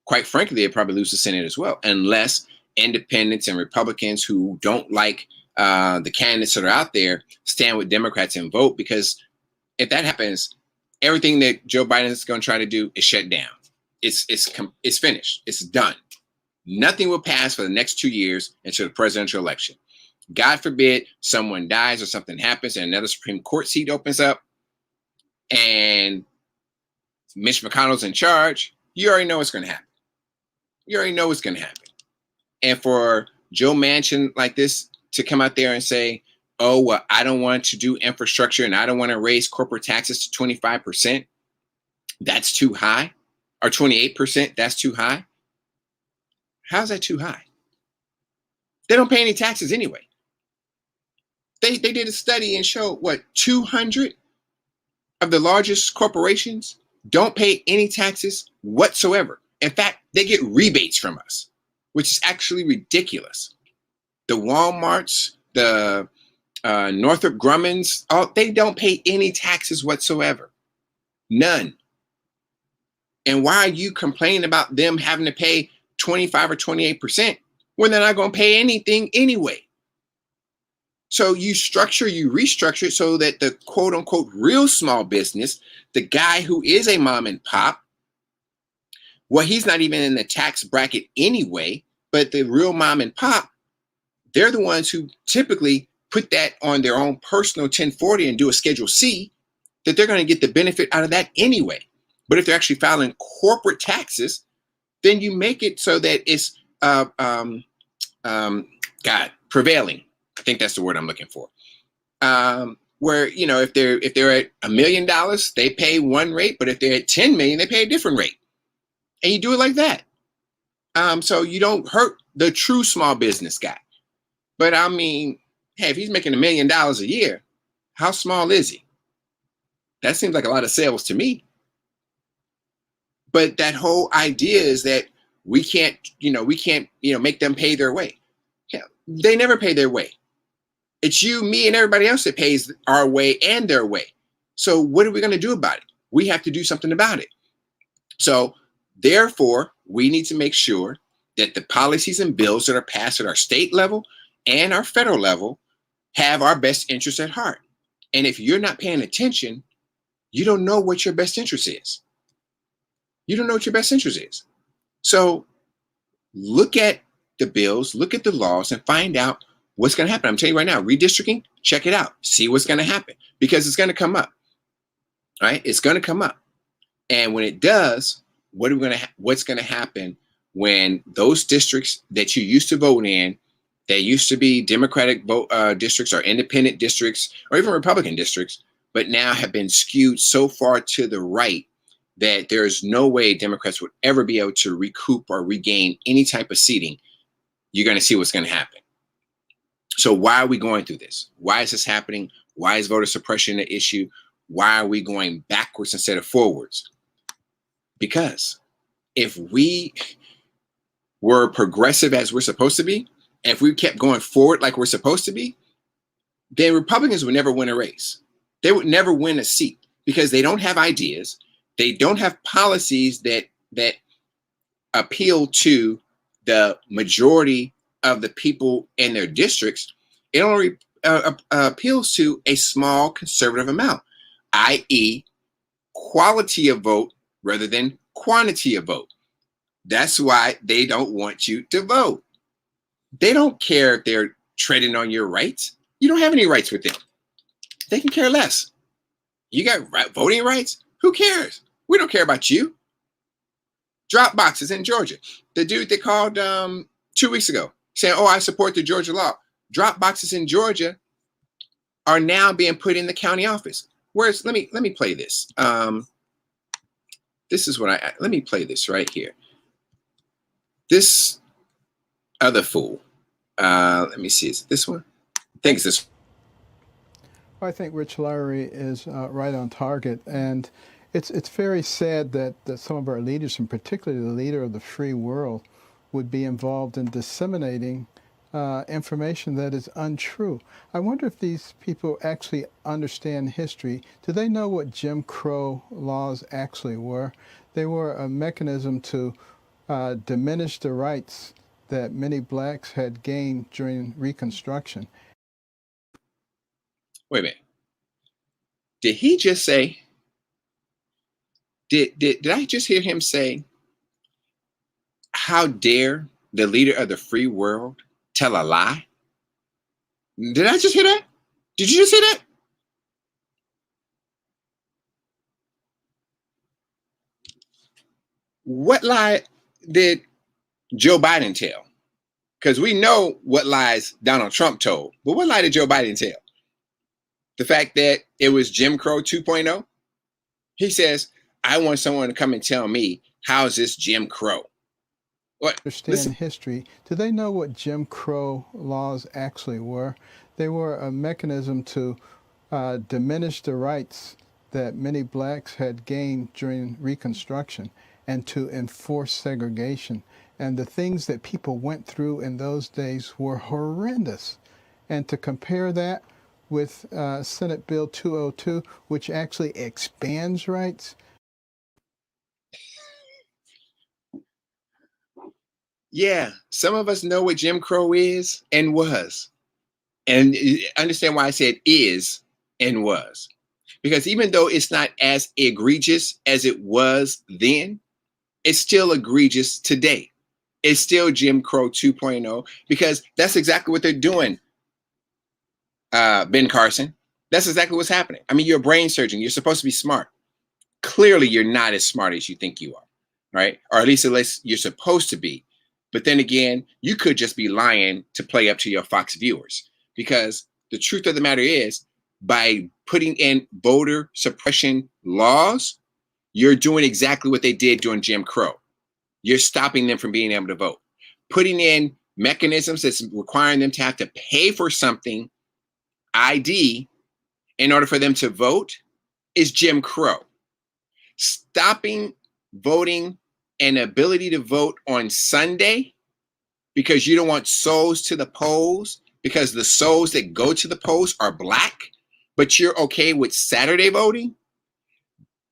Quite frankly, they'll probably lose the Senate as well, unless independents and Republicans who don't like the candidates that are out there stand with Democrats and vote. Because if that happens, everything that Joe Biden is going to try to do is shut down. It's finished. It's done. Nothing will pass for the next 2 years until the presidential election. God forbid someone dies or something happens and another Supreme Court seat opens up and Mitch McConnell's in charge. You already know what's going to happen. You already know what's going to happen. And for Joe Manchin like this to come out there and say, oh, well, I don't want to do infrastructure and I don't want to raise corporate taxes to 25%. That's too high. Or 28%. That's too high. How's that too high? They don't pay any taxes anyway. They did a study and showed 200 of the largest corporations don't pay any taxes whatsoever. In fact, they get rebates from us, which is actually ridiculous. The Walmarts, the Northrop Grummans, they don't pay any taxes whatsoever. None. And why are you complaining about them having to pay 25 or 28% when they're not going to pay anything anyway? So you restructure it so that the quote unquote real small business, the guy who is a mom and pop, well, he's not even in the tax bracket anyway, but the real mom and pop, they're the ones who typically put that on their own personal 1040 and do a Schedule C, that they're going to get the benefit out of that anyway. But if they're actually filing corporate taxes, then you make it so that it's prevailing. I think that's the word I'm looking for. Where, if they're at $1 million, they pay one rate, but if they're at 10 million, they pay a different rate. And you do it like that. So you don't hurt the true small business guy. But I mean, hey, if he's making $1 million a year, how small is he? That seems like a lot of sales to me. But that whole idea is that we can't make them pay their way. Yeah, they never pay their way. It's you, me, and everybody else that pays our way and their way. So what are we going to do about it? We have to do something about it. So therefore, we need to make sure that the policies and bills that are passed at our state level and our federal level have our best interests at heart. And if you're not paying attention, you don't know what your best interest is. You don't know what your best interest is. So look at the bills, look at the laws, and find out what's going to happen. I'm telling you right now, redistricting, check it out. See what's going to happen, because it's going to come up, right? It's going to come up. And when it does, what's going to happen when those districts that you used to vote in, that used to be Democratic vote districts or independent districts or even Republican districts, but now have been skewed so far to the right that there's no way Democrats would ever be able to recoup or regain any type of seating, you're going to see what's going to happen. So why are we going through this? Why is this happening? Why is voter suppression an issue? Why are we going backwards instead of forwards? Because if we were progressive as we're supposed to be, and if we kept going forward like we're supposed to be, then Republicans would never win a race. They would never win a seat because they don't have ideas. They don't have policies that appeal to the majority of the people in their districts. It only appeals to a small conservative amount, i.e., quality of vote rather than quantity of vote. That's why they don't want you to vote. They don't care if they're treading on your rights. You don't have any rights with them. They can care less. You got voting rights? Who cares? We don't care about you. Drop boxes in Georgia. The dude they called 2 weeks ago saying, "Oh, I support the Georgia law." Drop boxes in Georgia are now being put in the county office. Whereas, let me play this. This is what let me play this right here. This other fool. Let me see. Is it this one? I think it's this. I think Rich Lowry is right on target, and it's very sad that some of our leaders, and particularly the leader of the free world, would be involved in disseminating information that is untrue. I wonder if these people actually understand history. Do they know what Jim Crow laws actually were? They were a mechanism to diminish the rights that many blacks had gained during Reconstruction. Wait a minute. Did he just say, did I just hear him say, how dare the leader of the free world tell a lie? Did I just hear that? Did you just hear that? What lie did Joe Biden tell? Because we know what lies Donald Trump told, but what lie did Joe Biden tell? The fact that it was Jim Crow 2.0? He says, I want someone to come and tell me, how is this Jim Crow? What? Understand history. Do they know what Jim Crow laws actually were? They were a mechanism to diminish the rights that many blacks had gained during Reconstruction and to enforce segregation. And the things that people went through in those days were horrendous. And to compare that with Senate Bill 202, which actually expands rights. Yeah, some of us know what Jim Crow is and was. And understand why I said is and was. Because even though it's not as egregious as it was then, it's still egregious today. It's still Jim Crow 2.0, because that's exactly what they're doing, Ben Carson. That's exactly what's happening. I mean, you're a brain surgeon. You're supposed to be smart. Clearly, you're not as smart as you think you are, right? Or at least you're supposed to be. But then again, you could just be lying to play up to your Fox viewers, because the truth of the matter is, by putting in voter suppression laws, you're doing exactly what they did during Jim Crow. You're stopping them from being able to vote. Putting in mechanisms that's requiring them to have to pay for something, ID, in order for them to vote, is Jim Crow. Stopping voting and ability to vote on Sunday because you don't want souls to the polls, because the souls that go to the polls are black, but you're okay with Saturday voting,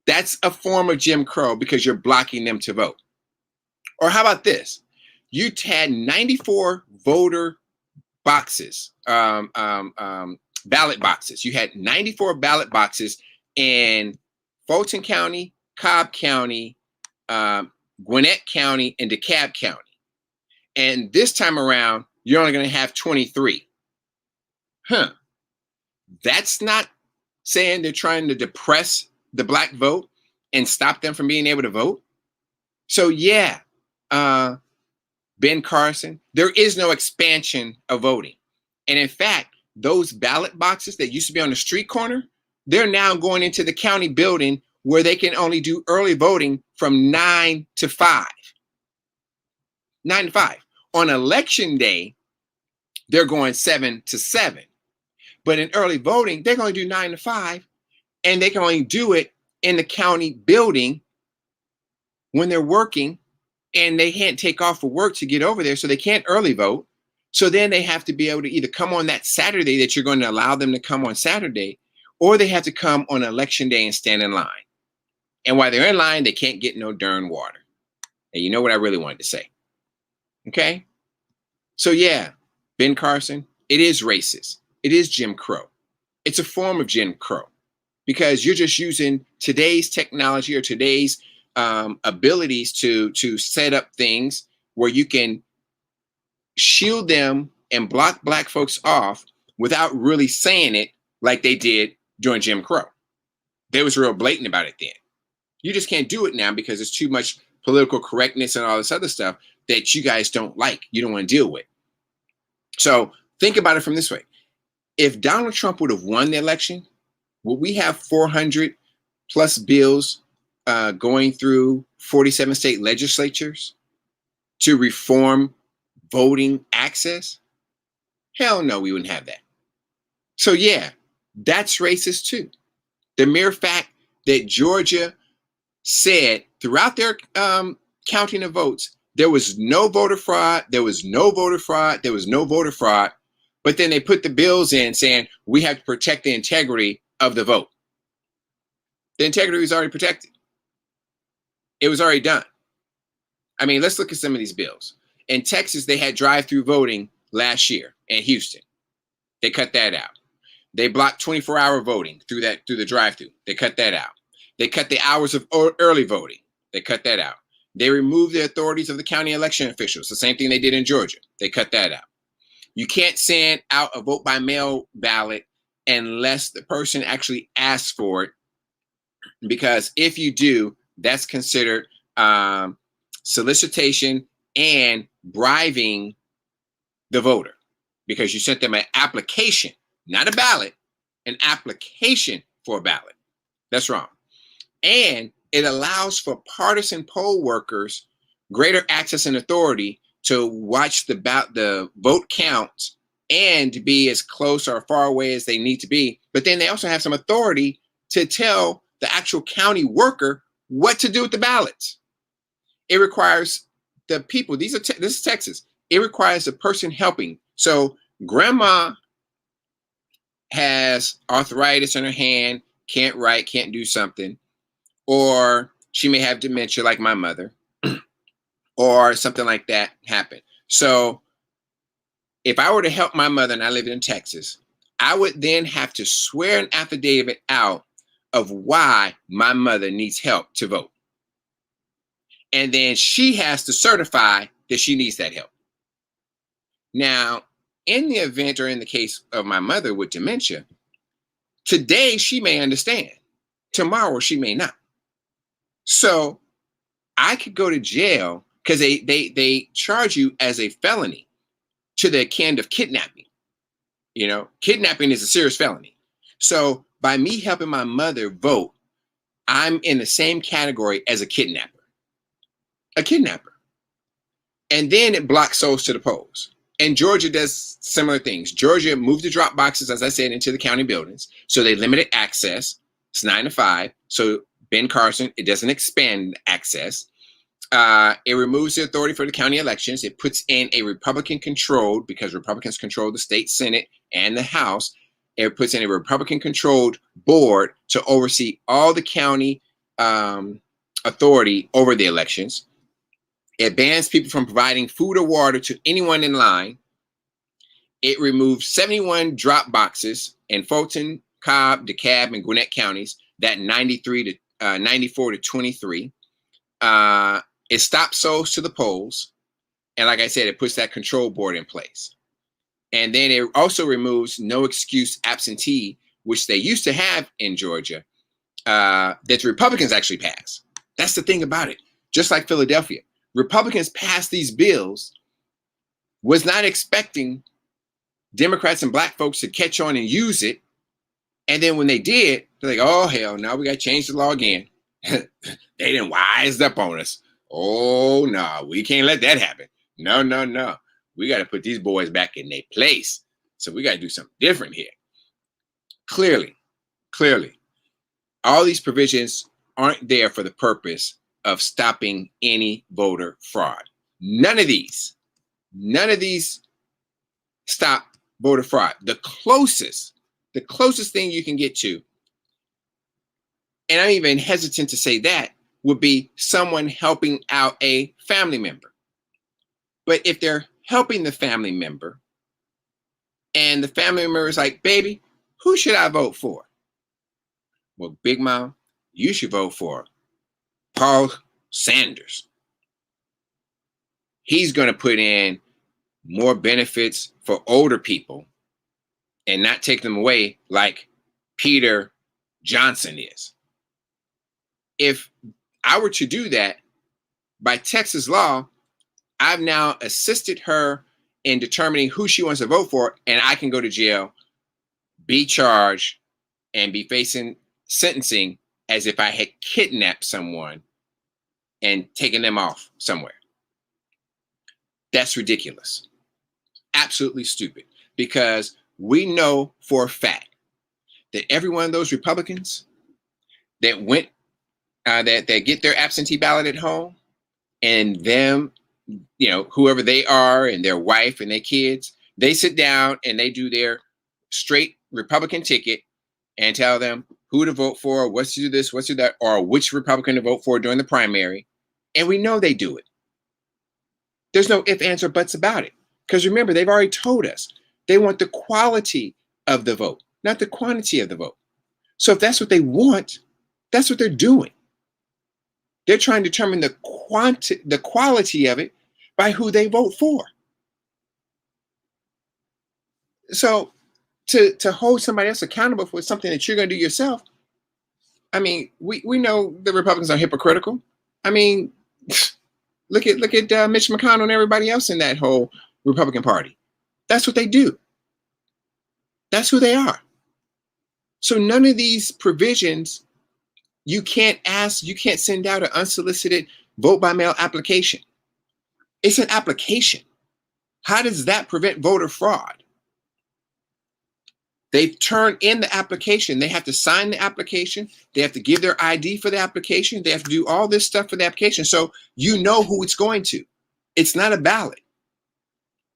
that's a form of Jim Crow because you're blocking them to vote. Or how about this? You had 94 voter boxes, ballot boxes. You had 94 ballot boxes in Fulton County, Cobb County, Gwinnett County, and DeKalb County. And this time around, you're only going to have 23. That's not saying they're trying to depress the black vote and stop them from being able to vote. So yeah, Ben Carson, there is no expansion of voting. And in fact, those ballot boxes that used to be on the street corner, they're now going into the county building where they can only do early voting from 9 to 5. 9 to 5. On election day, they're going 7 to 7. But in early voting, they're going to do 9 to 5, and they can only do it in the county building when they're working, and they can't take off for work to get over there, so they can't early vote. So then they have to be able to either come on that Saturday that you're going to allow them to come on Saturday, or they have to come on election day and stand in line. And while they're in line, they can't get no darn water. And you know what I really wanted to say. Okay? So yeah, Ben Carson, it is racist. It is Jim Crow. It's a form of Jim Crow because you're just using today's technology or today's abilities to set up things where you can shield them and block black folks off without really saying it like they did during Jim Crow. They was real blatant about it then. You just can't do it now because there's too much political correctness and all this other stuff that you guys don't like, you don't want to deal with. So think about it from this way. If Donald Trump would have won the election, would we have 400 plus bills going through 47 state legislatures to reform voting access? Hell no, we wouldn't have that. So yeah, that's racist too. The mere fact that Georgia said throughout their counting of votes, there was no voter fraud, there was no voter fraud, there was no voter fraud. But then they put the bills in saying we have to protect the integrity of the vote. The integrity was already protected. It was already done. I mean, let's look at some of these bills. In Texas, they had drive-through voting last year in Houston. They cut that out. They blocked 24-hour voting through the drive-through. They cut that out. They cut the hours of early voting. They cut that out. They removed the authorities of the county election officials. The same thing they did in Georgia. They cut that out. You can't send out a vote by mail ballot unless the person actually asks for it, because if you do, that's considered solicitation and bribing the voter, because you sent them an application, not a ballot, an application for a ballot. That's wrong. And it allows for partisan poll workers greater access and authority to watch the vote counts and to be as close or far away as they need to be. But then they also have some authority to tell the actual county worker what to do with the ballots. It requires the people, this is Texas, it requires the person helping. So grandma has arthritis in her hand, can't write, can't do something, or she may have dementia like my mother, or something like that happen. So if I were to help my mother and I live in Texas, I would then have to swear an affidavit out of why my mother needs help to vote. And then she has to certify that she needs that help. Now, in the event or in the case of my mother with dementia, today she may understand, tomorrow she may not. So I could go to jail because they charge you as a felony to the akin of kidnapping. You know, kidnapping is a serious felony. So by me helping my mother vote, I'm in the same category as a kidnapper. A kidnapper. And then it blocks souls to the polls. And Georgia does similar things. Georgia moved the drop boxes, as I said, into the county buildings. So they limited access. It's 9 to 5. So Ben Carson, it doesn't expand access. It removes the authority for the county elections. It puts in a Republican controlled, because Republicans control the state Senate and the House, It puts in a Republican-controlled board to oversee all the county authority over the elections. It bans people from providing food or water to anyone in line. It removed 71 drop boxes in Fulton, Cobb, DeKalb, and Gwinnett counties, that 94 to 23. It stopped souls to the polls. And like I said, it puts that control board in place. And then it also removes no excuse absentee, which they used to have in Georgia, that the Republicans actually passed. That's the thing about it. Just like Philadelphia, Republicans passed these bills, was not expecting Democrats and black folks to catch on and use it. And then when they did, they're like, oh, hell, now we got to change the law again. They didn't wise up on us. Oh, no, we can't let that happen. No, no, no. We got to put these boys back in their place. So we got to do something different here. Clearly, all these provisions aren't there for the purpose of stopping any voter fraud. None of these stop voter fraud. The closest thing you can get to, and I'm even hesitant to say that, would be someone helping out a family member. But if they're helping the family member and the family member is like, baby, who should I vote for? Well, Big Mom, you should vote for Paul Sanders. He's going to put in more benefits for older people and not take them away like Peter Johnson is. If I were to do that, by Texas law, I've now assisted her in determining who she wants to vote for, and I can go to jail, be charged, and be facing sentencing as if I had kidnapped someone and taken them off somewhere. That's ridiculous. Absolutely stupid. Because we know for a fact that every one of those Republicans that went, that get their absentee ballot at home, and them, you know, whoever they are and their wife and their kids, they sit down and they do their straight Republican ticket and tell them who to vote for, what's to do this, what's to do that, or which Republican to vote for during the primary. And we know they do it. There's no ifs, ands, or buts about it. Because remember, they've already told us they want the quality of the vote, not the quantity of the vote. So if that's what they want, that's what they're doing. They're trying to determine the quality of it by who they vote for. So to hold somebody else accountable for something that you're going to do yourself, I mean, we know the Republicans are hypocritical. I mean, look at Mitch McConnell and everybody else in that whole Republican Party. That's what they do. That's who they are. So none of these provisions, you can't send out an unsolicited vote by mail application. It's an application. How does that prevent voter fraud? They've turned in the application. They have to sign the application. They have to give their ID for the application. They have to do all this stuff for the application. So you know who it's going to. It's not a ballot.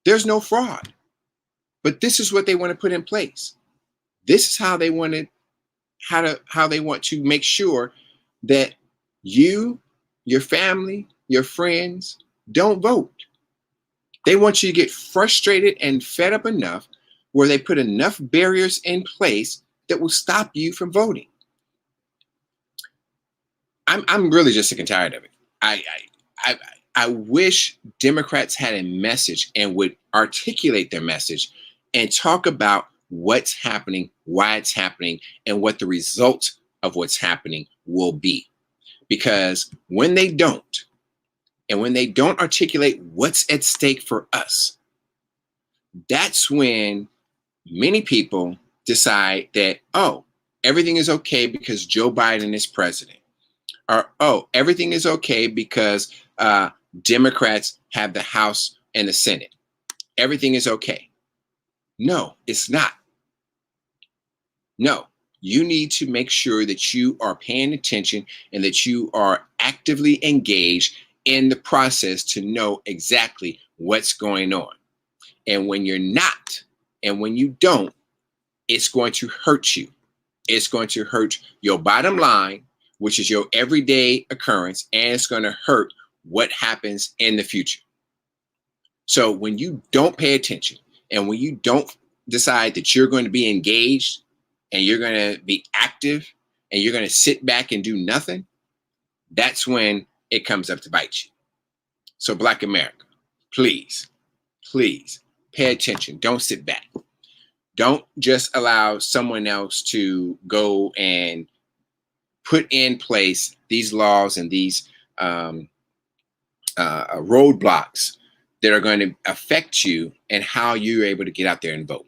There's no fraud. But this is what they want to put in place. This is how they want to make sure that you, your family, your friends don't vote. They want you to get frustrated and fed up enough where they put enough barriers in place that will stop you from voting. I'm really just sick and tired of it. I wish Democrats had a message and would articulate their message and talk about what's happening, why it's happening, and what the result of what's happening will be. Because when they don't, and when they don't articulate what's at stake for us, that's when many people decide that, oh, everything is okay because Joe Biden is president. Or, oh, everything is okay because Democrats have the House and the Senate. Everything is okay. No, it's not. No, you need to make sure that you are paying attention and that you are actively engaged in the process to know exactly what's going on. And when you're not, and when you don't, it's going to hurt you. It's going to hurt your bottom line, which is your everyday occurrence, and it's going to hurt what happens in the future. So when you don't pay attention and when you don't decide that you're going to be engaged and you're going to be active and you're going to sit back and do nothing, that's when it comes up to bite you. So Black America, please, please pay attention. Don't sit back. Don't just allow someone else to go and put in place these laws and these roadblocks that are going to affect you and how you're able to get out there and vote.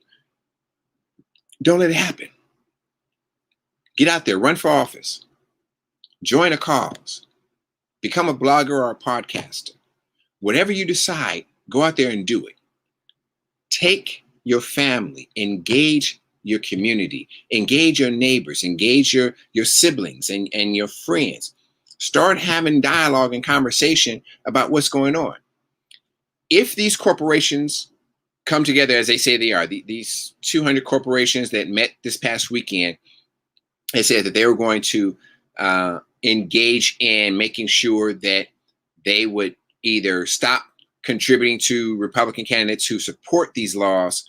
Don't let it happen. Get out there, run for office, join a cause, become a blogger or a podcaster. Whatever you decide, go out there and do it. Take your family, engage your community, engage your neighbors, engage your siblings and your friends. Start having dialogue and conversation about what's going on. If these corporations come together as they say they are, these 200 corporations that met this past weekend, they said that they were going to engage in making sure that they would either stop contributing to Republican candidates who support these laws,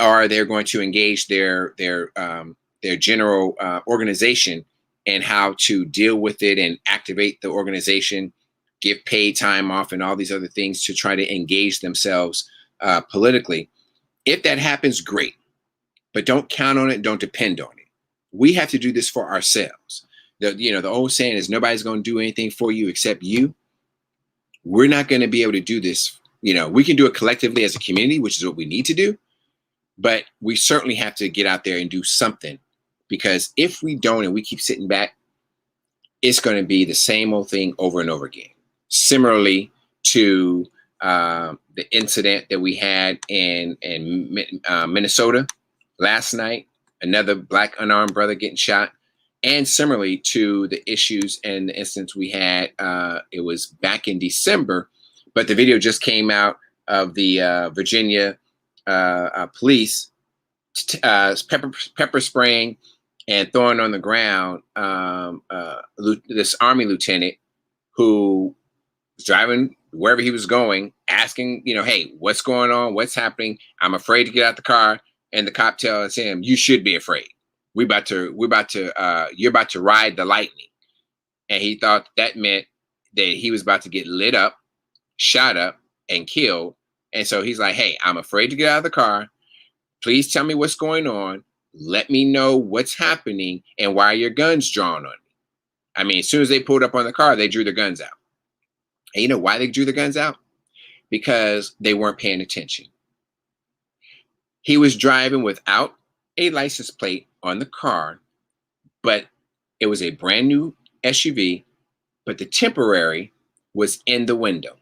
or they're going to engage their general organization and how to deal with it and activate the organization, give paid time off and all these other things to try to engage themselves politically. If that happens, great. But don't count on it. Don't depend on it. We have to do this for ourselves. The old saying is nobody's going to do anything for you except you. We're not going to be able to do this. We can do it collectively as a community, which is what we need to do. But we certainly have to get out there and do something, because if we don't and we keep sitting back, it's going to be the same old thing over and over again. Similarly to the incident that we had in Minnesota last night, another Black unarmed brother getting shot. And similarly to the issues and the instance we had, it was back in December, but the video just came out of the Virginia police pepper spraying and throwing on the ground this Army lieutenant who was driving wherever he was going, asking, hey, what's going on? What's happening? I'm afraid to get out the car. And the cop tells him, you should be afraid. You're about to ride the lightning. And he thought that meant that he was about to get lit up, shot up, and killed. And so he's like, hey, I'm afraid to get out of the car. Please tell me what's going on. Let me know what's happening and why your guns drawn on me. I mean, as soon as they pulled up on the car, they drew their guns out. And you know why they drew their guns out? Because they weren't paying attention. He was driving without a license plate on the car, but it was a brand new SUV, but the temporary was in the window.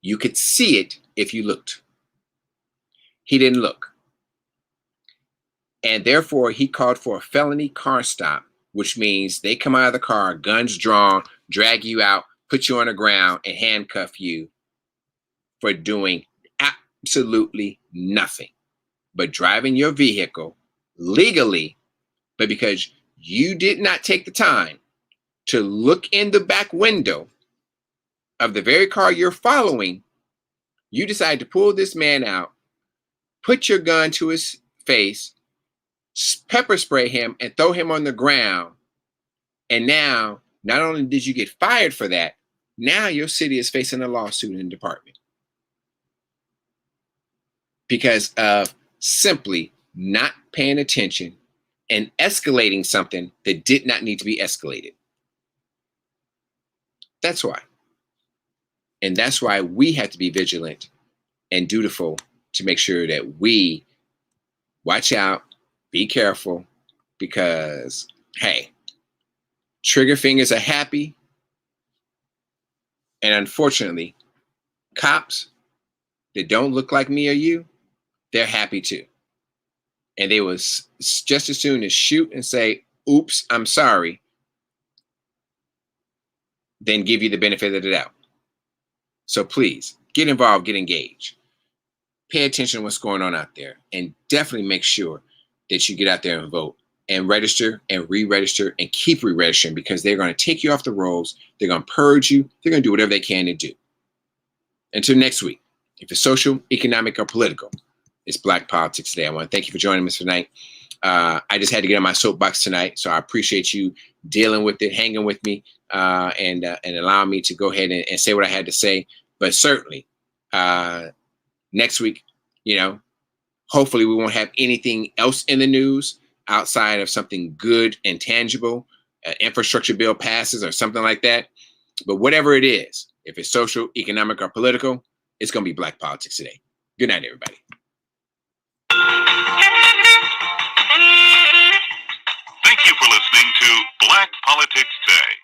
You could see it if you looked. He didn't look. And therefore, he called for a felony car stop, which means they come out of the car, guns drawn, drag you out, put you on the ground, and handcuff you for doing absolutely nothing but driving your vehicle legally, but because you did not take the time to look in the back window of the very car you're following, you decide to pull this man out, put your gun to his face, pepper spray him, and throw him on the ground. And now, not only did you get fired for that, now your city is facing a lawsuit in the department because of simply not paying attention and escalating something that did not need to be escalated. That's why. And that's why we have to be vigilant and dutiful to make sure that we watch out, be careful, because, hey, trigger fingers are happy. And unfortunately, cops that don't look like me or you, they're happy too. And they was just as soon as shoot and say, oops, I'm sorry, then give you the benefit of the doubt. So please get involved, get engaged, pay attention to what's going on out there, and definitely make sure that you get out there and vote and register and re-register and keep re-registering, because they're going to take you off the rolls. They're going to purge you. They're going to do whatever they can to do. Until next week, if it's social, economic, or political, it's Black Politics Today. I want to thank you for joining us tonight. I just had to get on my soapbox tonight, so I appreciate you dealing with it, hanging with me, and allowing me to go ahead and say what I had to say. But certainly, next week, hopefully we won't have anything else in the news outside of something good and tangible, an infrastructure bill passes or something like that. But whatever it is, if it's social, economic, or political, it's going to be Black Politics Today. Good night, everybody. Thank you for listening to Black Politics Today.